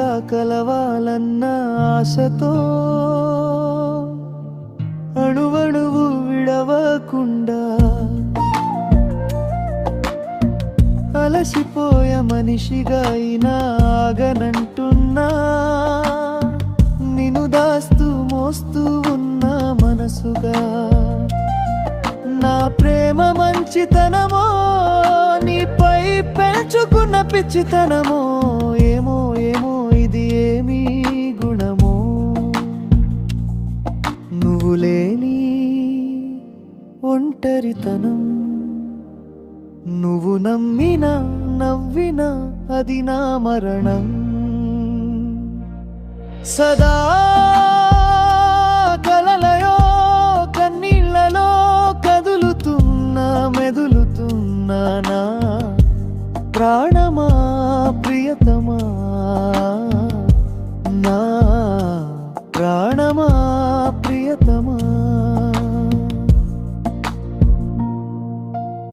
ఇంకా కలవాలన్న ఆశతో అణువణువు విడవకుండా అలసిపోయ మనిషిగా అయినా ఆగనంటున్నా నిన్ను దాస్తూ మోస్తూ ఉన్న మనసుగా నా ప్రేమ మంచితనమో నీపై పెంచుకున్న పిచ్చితనమో ఏమో ఏమో ఇది ఏమీ గుణమో నువ్వు లేని ఒంటరితనం నువ్వు నమ్మినా నవ్వినా అది నా మరణం సదా కలలయో కన్నీళ్లలో కదులుతున్నా మెదులుతున్నా నా ప్రాణ